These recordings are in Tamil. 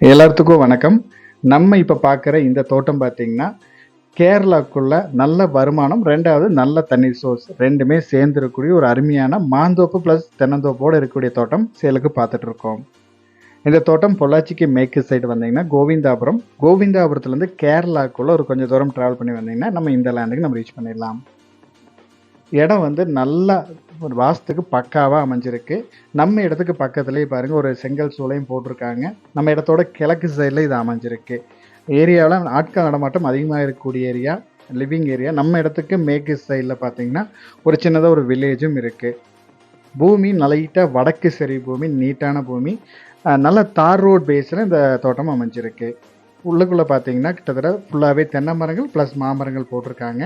எல்லாத்துக்கும் வணக்கம். நம்ம இப்போ பார்க்குற இந்த தோட்டம் பார்த்தீங்கன்னா, கேரளாக்குள்ள நல்ல வருமானம், 2வது நல்ல தண்ணீர் சோர்ஸ் 2மே சேர்ந்து இருக்கக்கூடிய ஒரு அருமையான மாந்தோப்பு ப்ளஸ் தென்னந்தோப்போட இருக்கக்கூடிய தோட்டம் சேலுக்கு பார்த்துட்ருக்கோம். இந்த தோட்டம் பொள்ளாச்சிக்கு மேற்கு சைடு வந்தீங்கன்னா கோவிந்தாபுரம். கோவிந்தாபுரத்துலேருந்து கேரளாக்குள்ள ஒரு கொஞ்சம் தூரம் ட்ராவல் பண்ணி வந்தீங்கன்னா, நம்ம இந்த லேண்டுக்கு நம்ம ரீச் பண்ணிடலாம். இடம் வந்து நல்லா ஒரு வாஸ்துக்கு பக்காவா அமைஞ்சிருக்கு. நம்ம இடத்துக்கு பக்கத்திலேயே பாருங்க ஒரு செங்கல் சூளையும் போட்டிருக்காங்க. நம்ம இடத்தோட கிழக்கு சைடில் இது அமைஞ்சிருக்கு. ஏரியாவில் ஆட்கள் நடமாட்டம் அதிகமாக இருக்கக்கூடிய ஏரியா, லிவிங் ஏரியா. நம்ம இடத்துக்கு மேற்கு சைடில் பார்த்தீங்கன்னா ஒரு சின்னதாக ஒரு வில்லேஜும் இருக்குது. பூமி லைட்டாக வடக்கு சரி பூமி, நீட்டான பூமி. நல்ல தார் ரோட் பேஸில் இந்த தோட்டம் அமைஞ்சிருக்கு. உள்ளுக்குள்ளே பார்த்தீங்கன்னா கிட்டத்தட்ட ஃபுல்லாகவே தென்னை மரங்கள் ப்ளஸ் மாமரங்கள் போட்டிருக்காங்க.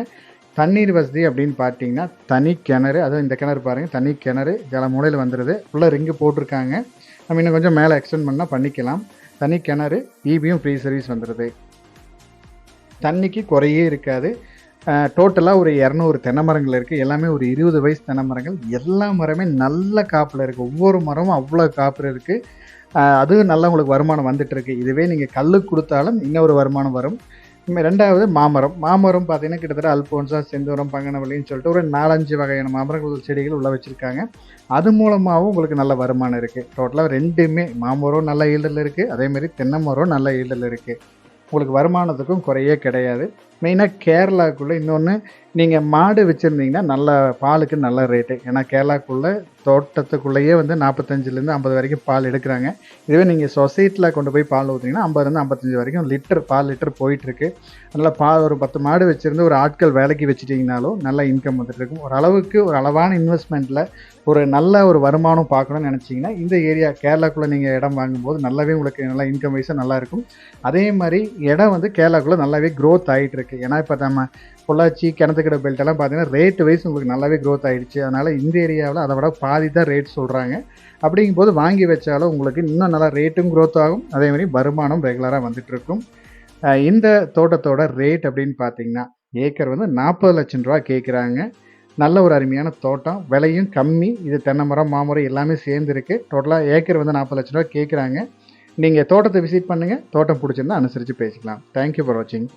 தண்ணீர் வசதி அப்படின்னு பார்த்தீங்கன்னா தனி கிணறு, அதுவும் இந்த கிணறு பாருங்கள், தனி கிணறு ஜல மூலையில் வந்துடுது. ஃபுல்லாக ரிங்கு போட்டிருக்காங்க. நம்ம இன்னும் கொஞ்சம் மேலே எக்ஸ்டெண்ட் பண்ணால் பண்ணிக்கலாம். தனி கிணறு, ஈபியும் ஃப்ரீ சர்வீஸ் வந்துடுது. தண்ணிக்கு குறையே இருக்காது. டோட்டலாக ஒரு 200 தென்னை மரங்கள் இருக்குது. எல்லாமே ஒரு 20 வயசு தென்னை மரங்கள். எல்லா மரமே நல்ல காப்பில் இருக்குது. ஒவ்வொரு மரமும் அவ்வளோ காப்பில் இருக்குது. அதுவும் நல்லா உங்களுக்கு வருமானம் வந்துட்டுருக்கு. இதுவே நீங்கள் கல் கொடுத்தாலும் இன்னொரு வருமானம் வரும். 2வது மாமரம். மாமரம் பார்த்தீங்கன்னா கிட்டத்தட்ட அல்போன்சா, செந்தூரம், பங்கனவல்லின்னு சொல்லிட்டு ஒரு 4-5 வகையான மாமரங்கள் செடிகள் உள்ள வச்சுருக்காங்க. அது மூலமாகவும் உங்களுக்கு நல்ல வருமானம் இருக்குது. டோட்டலாக 2மே மாமரம் நல்ல ஈல்டில் இருக்குது, அதேமாதிரி தென்னை மரம் நல்ல ஈல்டில் இருக்குது. உங்களுக்கு வருமானத்துக்கும் குறையே கிடையாது. மெயினாக கேரளாக்குள்ளே இன்னொன்று, நீங்கள் மாடு வச்சுருந்தீங்கன்னா நல்ல பாலுக்கு நல்ல ரேட்டு. ஏன்னா கேரளாக்குள்ளே தோட்டத்துக்குள்ளேயே வந்து 45லேருந்து 50 வரைக்கும் பால் எடுக்கிறாங்க. இதுவே நீங்கள் சொசைட்டியில் கொண்டு போய் பால் ஊற்றிங்கன்னா 50லேருந்து 55 வரைக்கும் பால் லிட்டர் போயிட்டுருக்கு. அதனால் ஒரு 10 மாடு வச்சுருந்து ஒரு ஆட்கள் வேலைக்கு வச்சுட்டிங்கனாலும் நல்ல இன்கம் வந்துட்டுருக்கும். ஓரளவுக்கு ஒரு அளவான இன்வெஸ்ட்மெண்ட்டில் ஒரு நல்ல ஒரு வருமானம் பார்க்கணும்னு நினச்சிங்கன்னா இந்த ஏரியா கேரளாக்குள்ளே நீங்கள் இடம் வாங்கும்போது நல்லாவே உங்களுக்கு நல்லா இன்கம் வைஸாக நல்லாயிருக்கும். அதே மாதிரி இடம் வந்து கேரளாக்குள்ளே நல்லாவே க்ரோத் ஆகிட்டு இருக்கு. ஏன்னா இப்போ நம்ம பொள்ளாச்சி, கிணத்துக்கடை பெல்ட்டெல்லாம் பார்த்தீங்கன்னா ரேட் வைஸ் உங்களுக்கு நல்லாவே க்ரோத் ஆகிடுச்சு. அதனால் இந்த ஏரியாவில் அதை விட பாதி தான் ரேட் சொல்கிறாங்க. அப்படிங்கும்போது வாங்கி வச்சாலும் உங்களுக்கு இன்னும் நல்லா ரேட்டும் க்ரோத் ஆகும், அதேமாதிரி வருமானம் ரெகுலராக வந்துட்டுருக்கும். இந்த தோட்டத்தோட ரேட் அப்படின்னு பார்த்தீங்கன்னா ஏக்கர் வந்து 40 லட்சம் ரூபா கேட்குறாங்க. நல்ல ஒரு அருமையான தோட்டம், விலையும் கம்மி. இது தென்னை மரம், மாமரம் எல்லாமே சேர்ந்துருக்கு. டோட்டலாக ஏக்கர் வந்து 40 லட்ச ரூபா கேட்குறாங்க. நீங்கள் தோட்டத்தை விசிட் பண்ணுங்கள். தோட்டம் பிடிச்சிருந்தா அனுசரித்து பேசிக்கலாம். தேங்க்யூ ஃபார் வாட்சிங்.